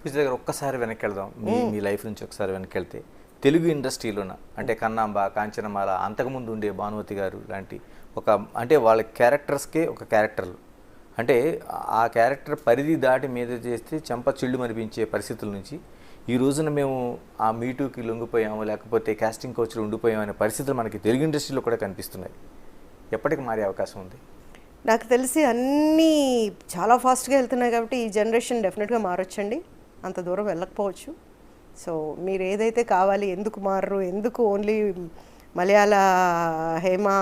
పూజ దగ్గర ఒక్కసారి వెనక్కి వెళ్దాం, మీ లైఫ్ నుంచి ఒకసారి వెనక్కి వెళ్తే తెలుగు ఇండస్ట్రీలోన అంటే కన్నాంబ, కాంచనమాల, అంతకుముందు ఉండే భానుమతి గారు లాంటి ఒక అంటే వాళ్ళ క్యారెక్టర్స్కే ఒక క్యారెక్టర్లు అంటే ఆ క్యారెక్టర్ పరిధి దాటి మీద చేస్తే చెంప చిళ్ళు మనిపించే పరిస్థితుల నుంచి ఈ రోజున మేము ఆ మీటూకి లొంగిపోయాము, లేకపోతే కాస్టింగ్ కోచ్లు ఉండిపోయాము అనే పరిస్థితులు మనకి తెలుగు ఇండస్ట్రీలో కూడా కనిపిస్తున్నాయి. ఎప్పటికి మారే అవకాశం ఉంది? నాకు తెలిసి అన్నీ చాలా ఫాస్ట్గా వెళ్తున్నాయి కాబట్టి ఈ జనరేషన్ డెఫినెట్గా మారొచ్చండి. అంత దూరం వెళ్ళకపోవచ్చు. సో మీరు ఏదైతే కావాలి, ఎందుకు మారరు, ఎందుకు ఓన్లీ మలయాళ హేమా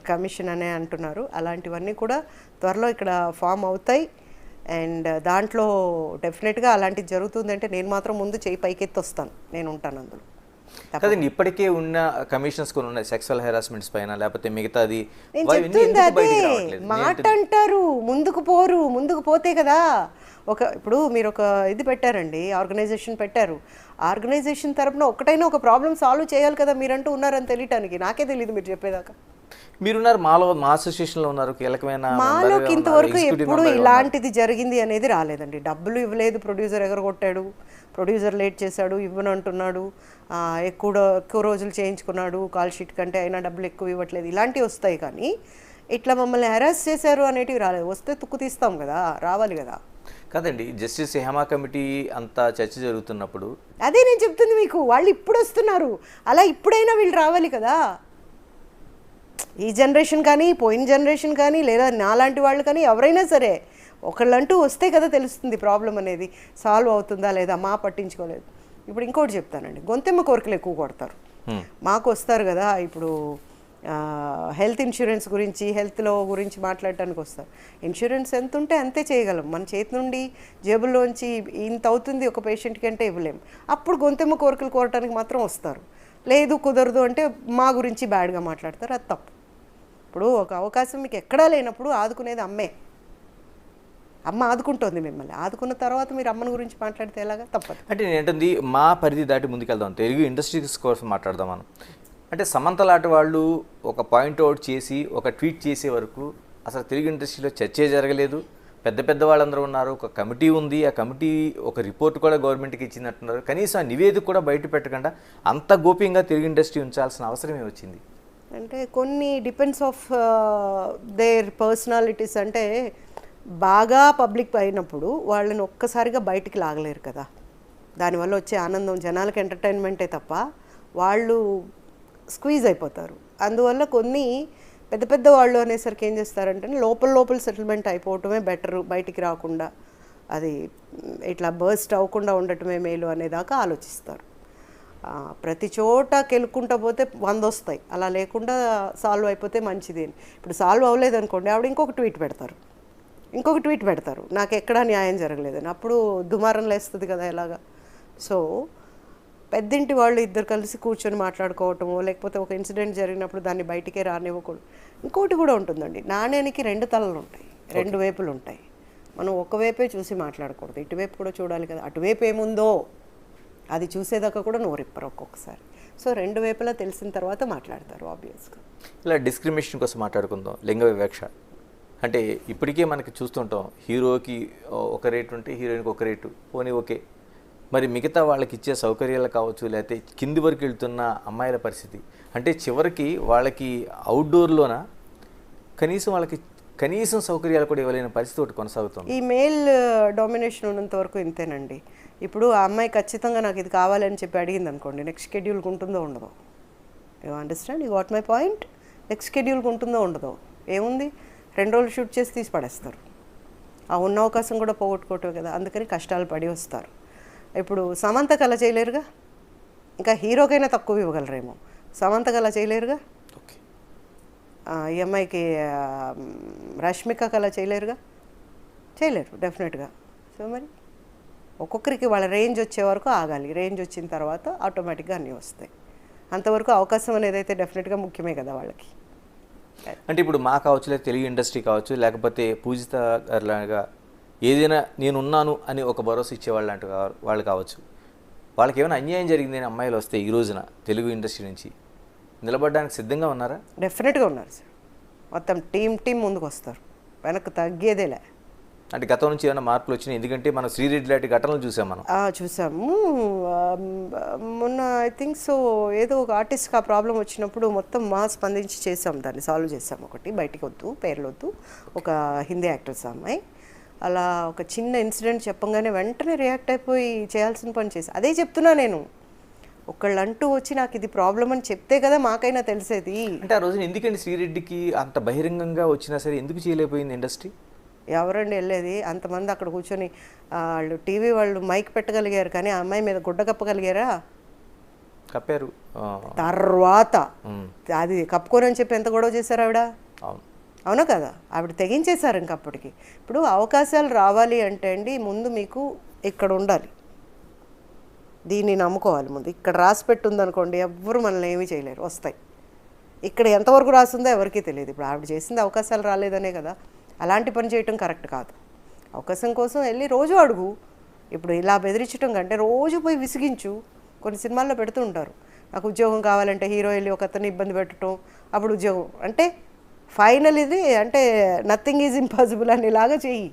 కమిషన్ అనే అంటున్నారు, అలాంటివన్నీ కూడా త్వరలో ఇక్కడ ఫామ్ అవుతాయి. అండ్ దాంట్లో డెఫినెట్గా అలాంటిది జరుగుతుందంటే నేను మాత్రం ముందు చేయి పైకెత్తి వస్తాను, నేను ఉంటాను అందులో. కదండి ఇప్పటికే ఉన్న కమిషన్స్ కొన్ని ఉన్నాయి సెక్సువల్ హెరాస్మెంట్స్ పైన, లేకపోతే మిగతాది నేను చెప్తుంది అదే మాట అంటారు, ముందుకు పోరు. ముందుకు పోతే కదా ఇప్పుడు మీరు ఒక ఇది పెట్టారండి, ఆర్గనైజేషన్ పెట్టారు. ఆర్గనైజేషన్ తరపున ఒకటైనా ఒక ప్రాబ్లం సాల్వ్ చేయాలి కదా మీరంటూ ఉన్నారని తెలియటానికి. నాకే తెలియదు మీరు చెప్పేదాకా. మీరున్నారు మా అసోసియేషన్లో ఉన్నారు, కీలకమైన మాలోకి ఇంతవరకు ఎప్పుడు ఇలాంటిది జరిగింది అనేది రాలేదండి. డబ్బులు ఇవ్వలేదు, ప్రొడ్యూసర్ ఎగరగొట్టాడు, ప్రొడ్యూసర్ లేట్ చేశాడు, ఇవ్వను అంటున్నాడు, ఎక్కువ రోజులు చేయించుకున్నాడు కాల్ షీట్ కంటే, అయినా డబ్బులు ఎక్కువ ఇవ్వట్లేదు, ఇలాంటివి వస్తాయి. కానీ ఇట్లా మమ్మల్ని హెరాస్ చేశారు అనేటివి రాలేదు. వస్తే తుక్కు తీస్తాం కదా, రావాలి కదా. కదండి జస్టిస్ హేమా కమిటీ అంతా చర్చ జరుగుతున్నప్పుడు అదే నేను చెప్తుంది మీకు. వాళ్ళు ఇప్పుడు వస్తున్నారు, అలా ఇప్పుడైనా వీళ్ళు రావాలి కదా. ఈ జనరేషన్ కానీ, పోయిన జనరేషన్ కానీ, లేదా నాలాంటి వాళ్ళు కానీ, ఎవరైనా సరే ఒకళ్ళంటూ వస్తే కదా తెలుస్తుంది ప్రాబ్లం అనేది సాల్వ్ అవుతుందా లేదా. మా పట్టించుకోలేదు. ఇప్పుడు ఇంకోటి చెప్తానండి, గొంతెమ్మ కోరికలు ఎక్కువ కొడతారు. మాకు వస్తారు కదా ఇప్పుడు హెల్త్ ఇన్సూరెన్స్ గురించి, హెల్త్లో గురించి మాట్లాడటానికి వస్తారు. ఇన్సూరెన్స్ ఎంత ఉంటే అంతే చేయగలం. మన చేతి నుండి జేబుల్లోంచి ఇంత అవుతుంది ఒక పేషెంట్కి అంటే ఇవ్వలేం. అప్పుడు గొంతెమ్మ కోరికలు కోరటానికి మాత్రం వస్తారు. లేదు కుదరదు అంటే మా గురించి బ్యాడ్గా మాట్లాడతారు, అది తప్పు. ఇప్పుడు ఒక అవకాశం మీకు ఎక్కడా లేనప్పుడు ఆదుకునేది అమ్మే. అమ్మ ఆదుకుంటుంది మిమ్మల్ని, ఆదుకున్న తర్వాత మీరు అమ్మని గురించి మాట్లాడితే ఎలాగా? తప్పదు. అంటే నేనంటుంది మా పరిధి దాటి ముందుకెళ్దాం, తెలుగు ఇండస్ట్రీస్ కోసం మాట్లాడదాం మనం. అంటే సమంత లాంటి వాళ్ళు ఒక పాయింట్అవుట్ చేసి ఒక ట్వీట్ చేసే వరకు అసలు తెలుగు ఇండస్ట్రీలో చర్చే జరగలేదు. పెద్ద పెద్ద వాళ్ళందరూ ఉన్నారు, ఒక కమిటీ ఉంది, ఆ కమిటీ ఒక రిపోర్ట్ కూడా గవర్నమెంట్కి ఇచ్చినట్టున్నారు. కనీసం ఆ నివేదిక కూడా బయట పెట్టకుండా అంత గోప్యంగా తెలుగు ఇండస్ట్రీ ఉంచాల్సిన అవసరమే వచ్చింది. అంటే కొన్ని డిపెండ్స్ ఆఫ్ దేర్ పర్సనాలిటీస్. అంటే బాగా పబ్లిక్ అయినప్పుడు వాళ్ళని ఒక్కసారిగా బయటికి లాగలేరు కదా. దానివల్ల వచ్చే ఆనందం జనాలకు ఎంటర్టైన్మెంటే తప్ప వాళ్ళు స్క్వీజ్ అయిపోతారు. అందువల్ల కొన్ని పెద్ద పెద్ద వాళ్ళు అనేసరికి ఏం చేస్తారంటే లోపల సెటిల్మెంట్ అయిపోవటమే బెటరు, బయటికి రాకుండా అది ఇట్లా బర్స్ట్ అవ్వకుండా ఉండటమే మేలు అనేదాకా ఆలోచిస్తారు. ప్రతి చోట కెలుక్కుంటా పోతే 100 వస్తాయి, అలా లేకుండా సాల్వ్ అయిపోతే మంచిది. ఇప్పుడు సాల్వ్ అవ్వలేదు అనుకోండి, ఆవిడ ఇంకొక ట్వీట్ పెడతారు, నాకు ఎక్కడా న్యాయం జరగలేదని. అప్పుడు దుమారం లేస్తుంది కదా ఎలాగా. సో పెద్దింటి వాళ్ళు ఇద్దరు కలిసి కూర్చొని మాట్లాడుకోవటము, లేకపోతే ఒక ఇన్సిడెంట్ జరిగినప్పుడు దాన్ని బయటికే రానివ్వకూడదు. ఇంకోటి కూడా ఉంటుందండి, నాణ్యానికి 2 తలలు ఉంటాయి, 2 వైపులు ఉంటాయి. మనం ఒకవైపే చూసి మాట్లాడకూడదు, ఇటువైపు కూడా చూడాలి కదా. అటువైపు ఏముందో అది చూసేదాకా కూడా నోరిప్పరు ఒక్కొక్కసారి. సో 2 వైపులా తెలిసిన తర్వాత మాట్లాడతారు ఆబ్వియస్గా. ఇలా డిస్క్రిమినేషన్ కోసం మాట్లాడుకుందాం, లింగ వివక్ష. అంటే ఇప్పటికే మనకి చూస్తుంటాం, హీరోకి ఒక రేటు ఉంటే హీరోయిన్కి ఒక రేటు, పోనీ ఓకే. మరి మిగతా వాళ్ళకి ఇచ్చే సౌకర్యాలు కావచ్చు, లేకపోతే కింది వరకు వెళ్తున్న అమ్మాయిల పరిస్థితి అంటే చివరికి వాళ్ళకి అవుట్డోర్లోన కనీసం సౌకర్యాలు కూడా ఇవ్వలేని పరిస్థితి ఒకటి కొనసాగుతుంది. ఈ మేల్ డామినేషన్ ఉన్నంత వరకు ఇంతేనండి. ఇప్పుడు ఆ అమ్మాయి ఖచ్చితంగా నాకు ఇది కావాలని చెప్పి అడిగింది అనుకోండి, నెక్స్ట్ షెడ్యూల్కి ఉంటుందో ఉండదో. You understand, you what my point. Next షెడ్యూల్కి ఉంటుందో ఉండదో, ఏముంది 2 రోజులు షూట్ చేసి తీసి పడేస్తారు. ఆ ఉన్న అవకాశం కూడా పోగొట్టుకోవటం కదా, అందుకని కష్టాలు పడి వస్తారు. ఇప్పుడు సమంతకు అలా చేయలేరుగా, ఇంకా హీరోకైనా తక్కువ ఇవ్వగలరేమో, సమంతకు అలా చేయలేరుగా. ఈ అమ్మాయికి రష్మికకు అలా చేయలేరు డెఫినెట్గా. సో మరి ఒక్కొక్కరికి వాళ్ళ రేంజ్ వచ్చే వరకు ఆగాలి, రేంజ్ వచ్చిన తర్వాత ఆటోమేటిక్గా అన్నీ వస్తాయి. అంతవరకు అవకాశం అనేది అయితే డెఫినెట్గా ముఖ్యమే కదా వాళ్ళకి. అంటే ఇప్పుడు మా కావచ్చు, లేదా తెలుగు ఇండస్ట్రీ కావచ్చు, లేకపోతే పూజిత గారిలాగా ఏదైనా నేనున్నాను అని ఒక భరోసా ఇచ్చేవాళ్ళు లాంటి వాళ్ళు కావచ్చు, వాళ్ళకి ఏమైనా అన్యాయం జరిగిందని అమ్మాయిలు వస్తే ఈ రోజున తెలుగు ఇండస్ట్రీ నుంచి నిలబడడానికి సిద్ధంగా ఉన్నారా? డెఫినెట్గా ఉన్నారు సార్. మొత్తం టీం ముందుకు వస్తారు, వెనక్కి తగ్గేదేలే. అంటే గతం నుంచి ఏమైనా మార్పులు వచ్చినాయి? ఎందుకంటే మనం శ్రీరెడ్డి లాంటి ఘటనలు చూసాం మనం. చూసాము. మొన్న ఐ థింక్ సో ఏదో ఒక ఆర్టిస్ట్కి ఆ ప్రాబ్లం వచ్చినప్పుడు మొత్తం స్పందించి చేసాం, దాన్ని సాల్వ్ చేసాం. ఒకటి బయటికి వద్దు, పేర్లు వద్దు, ఒక హిందీ యాక్ట్రెస్ అమ్మాయి అలా ఒక చిన్న ఇన్సిడెంట్ చెప్పంగానే వెంటనే రియాక్ట్ అయిపోయి చేయాల్సిన పని చేసి, అదే చెప్తున్నా నేను, ఒకళ్ళు అంటూ వచ్చి నాకు ఇది ప్రాబ్లం అని చెప్తే కదా మాకైనా తెలిసేది. అంటే ఆ రోజున ఎందుకండి శ్రీరెడ్డికి అంత బహిరంగంగా వచ్చినా సరే ఎందుకు చేయలేకపోయింది ఇండస్ట్రీ? ఎవరండి వెళ్ళేది? అంతమంది అక్కడ కూర్చొని వాళ్ళు టీవీ వాళ్ళు మైక్ పెట్టగలిగారు కానీ ఆ అమ్మాయి మీద గుడ్డ కప్పగలిగారా? కప్పారు. తర్వాత అది కప్పుకోనని చెప్పి ఎంత గొడవ చేశారు ఆవిడ? అవును, అవునా కదా? ఆవిడ తెగించేశారు ఇంకప్పటికి. ఇప్పుడు అవకాశాలు రావాలి అంటే అండి ముందు మీకు ఇక్కడ ఉండాలి, దీన్ని నమ్ముకోవాలి. ముందు ఇక్కడ రాసి పెట్టుందనుకోండి ఎవ్వరు మనల్ని ఏమీ చేయలేరు, వస్తాయి. ఇక్కడ ఎంతవరకు రాసిందో ఎవరికీ తెలియదు. ఇప్పుడు ఆవిడ చేసింది అవకాశాలు రాలేదనే కదా. అలాంటి పని చేయటం కరెక్ట్ కాదు. అవకాశం కోసం వెళ్ళి రోజు అడుగు. ఇప్పుడు ఇలా బెదిరించడం కంటే రోజు పోయి విసిగించు. కొన్ని సినిమాల్లో పెడుతూ ఉంటారు, నాకు ఉద్యోగం కావాలంటే హీరో వెళ్ళి ఒక అతన్ని ఇబ్బంది పెట్టడం, అప్పుడు ఉద్యోగం అంటే ఫైనల్ ఇది అంటే నథింగ్ ఈజ్ ఇంపాసిబుల్ అనేలాగా చెయ్యి,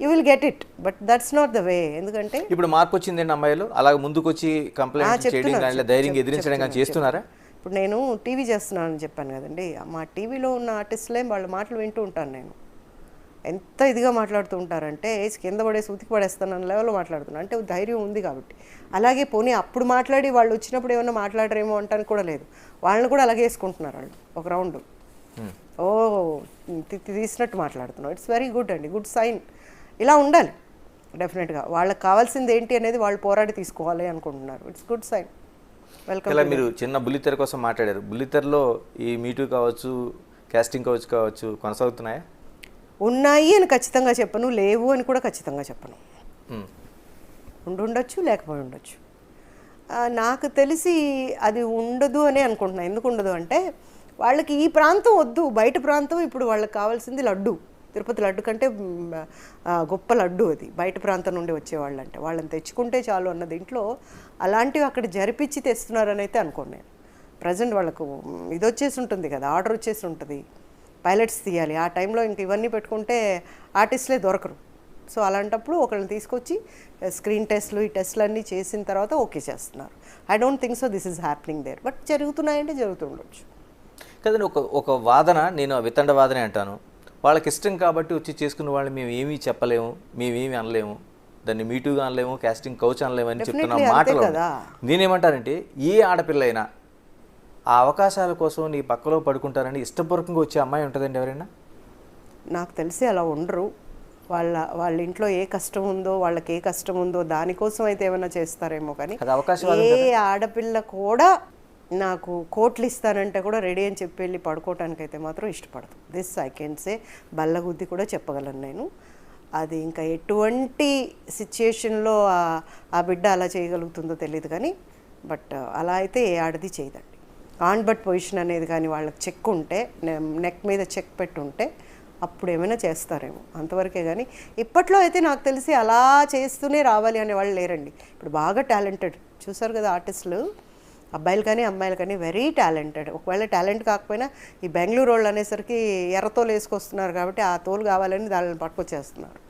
you will get it. But that's not the way. ఎందుకంటే ఇప్పుడు మార్పు వచ్చిందండి అమ్మాయిలు అలాగే ముందుకు వచ్చి కంప్లైంట్ చేయడం కానీ ధైర్యంగా ఎదిరించడం కానీ చేస్తున్నారా? ఇప్పుడు నేను టీవీ చేస్తున్నానని చెప్పాను కదండి, మా టీవీలో ఉన్న ఆర్టిస్టులే వాళ్ళ మాటలు వింటూ ఉంటాను నేను. ఎంత ఇదిగా మాట్లాడుతూ ఉంటారంటే కింద పడేసి ఉతికి పడేస్తాను అన్న లెవెల్లో మాట్లాడుతున్నాను. అంటే ధైర్యం ఉంది కాబట్టి. అలాగే పోనీ అప్పుడు మాట్లాడి వాళ్ళు వచ్చినప్పుడు ఏమన్నా మాట్లాడరేమో అంటానికి కూడా లేదు, వాళ్ళని కూడా అలాగే వేసుకుంటున్నారు వాళ్ళు ఒక రౌండ్. ఓ తీసినట్టు మాట్లాడుతున్నాం. ఇట్స్ వెరీ గుడ్ అండి, గుడ్ సైన్. ఇలా ఉండాలి డెఫినెట్గా. వాళ్ళకి కావాల్సింది ఏంటి అనేది వాళ్ళు పోరాడి తీసుకోవాలి అనుకుంటున్నారు. It's good sign. వెల్కమ్. ఇలా మీరు చిన్న బుల్లితెర కోసం మాట్లాడారు. బుల్లితెరలో ఈ మీటూ కావచ్చు, కాస్టింగ్ కావచ్చు కొనసాగుతున్నాయా? ఉన్నాయి అని ఖచ్చితంగా చెప్పను, లేవు అని కూడా ఖచ్చితంగా చెప్పను. ఉండొచ్చు, లేకపోయి ఉండొచ్చు. నాకు తెలిసి అది ఉండదు అని అనుకుంటున్నాను. ఎందుకు ఉండదు అంటే వాళ్ళకి ఈ ప్రాంతం వద్దు, బయట ప్రాంతం. ఇప్పుడు వాళ్ళకి కావాల్సింది లడ్డు. తిరుపతి లడ్డు కంటే గొప్ప లడ్డు అది బయట ప్రాంతం నుండి వచ్చేవాళ్ళు. అంటే వాళ్ళని తెచ్చుకుంటే చాలు అన్న దీంట్లో అలాంటివి అక్కడ జరిపించి తెస్తున్నారని అయితే అనుకోండి నేను. ప్రజెంట్ వాళ్ళకు ఇది వచ్చేసి ఉంటుంది కదా, ఆర్డర్ వచ్చేసి ఉంటుంది, పైలట్స్ తీయాలి. ఆ టైంలో ఇంక ఇవన్నీ పెట్టుకుంటే ఆర్టిస్టులే దొరకరు. సో అలాంటప్పుడు ఒకళ్ళని తీసుకొచ్చి స్క్రీన్ టెస్ట్లు ఈ టెస్ట్లు అన్నీ చేసిన తర్వాత ఓకే చేస్తున్నారు. I don't think so this is happening there. But జరుగుతున్నాయంటే జరుగుతుండొచ్చు కదండి. ఒక వాదన, నేను వితండ వాదనే అంటాను, వాళ్ళకి ఇష్టం కాబట్టి వచ్చి చేసుకున్న వాళ్ళు మేము ఏమీ చెప్పలేము, మేమేమి అనలేము, దాన్ని మీటుగా అనలేము, కాస్టింగ్ కౌచ్ అనలేము అని చెప్తున్న మాటలు. నేనేమంటానంటే ఏ ఆడపిల్ల అయినా ఆ అవకాశాల కోసం నీ పక్కలో పడుకుంటారని ఇష్టపూర్వకంగా వచ్చే అమ్మాయి ఉంటుందండి ఎవరైనా? నాకు తెలిసి అలా ఉండరు. వాళ్ళ ఇంట్లో ఏ కష్టం ఉందో, వాళ్ళకి ఏ కష్టం ఉందో దానికోసం అయితే ఏమైనా చేస్తారేమో. కానీ ఏ ఆడపిల్ల కూడా నాకు కోట్లు ఇస్తానంటే కూడా రెడీ అని చెప్పి వెళ్ళి పడుకోవటానికి అయితే మాత్రం ఇష్టపడదు. దిస్ ఐ కెన్ సే, బల్లగుద్ది కూడా చెప్పగలను నేను. అది ఇంకా ఎటువంటి సిచ్యుయేషన్లో ఆ బిడ్డ అలా చేయగలుగుతుందో తెలియదు కానీ, బట్ అలా అయితే ఏ ఆడది చేయదండి. ఆన్ బట్ పొజిషన్ అనేది కానీ వాళ్ళకి చెక్ ఉంటే, నెక్ మీద చెక్ పెట్టుంటే అప్పుడు ఏమైనా చేస్తారేమో, అంతవరకే. కానీ ఇప్పట్లో అయితే నాకు తెలిసి అలా చేస్తూనే రావాలి అనే వాళ్ళు లేరండి. ఇప్పుడు బాగా టాలెంటెడ్ చూసారు కదా ఆర్టిస్టులు, అబ్బాయిలు కానీ అమ్మాయిలు కానీ వెరీ టాలెంటెడ్. ఒకవేళ టాలెంట్ కాకపోయినా ఈ బెంగళూరు వాళ్ళు అనేసరికి ఎర్ర తోలు వేసుకొస్తున్నారు కాబట్టి ఆ తోలు కావాలని దాన్ని పట్టుకొచ్చేస్తున్నారు.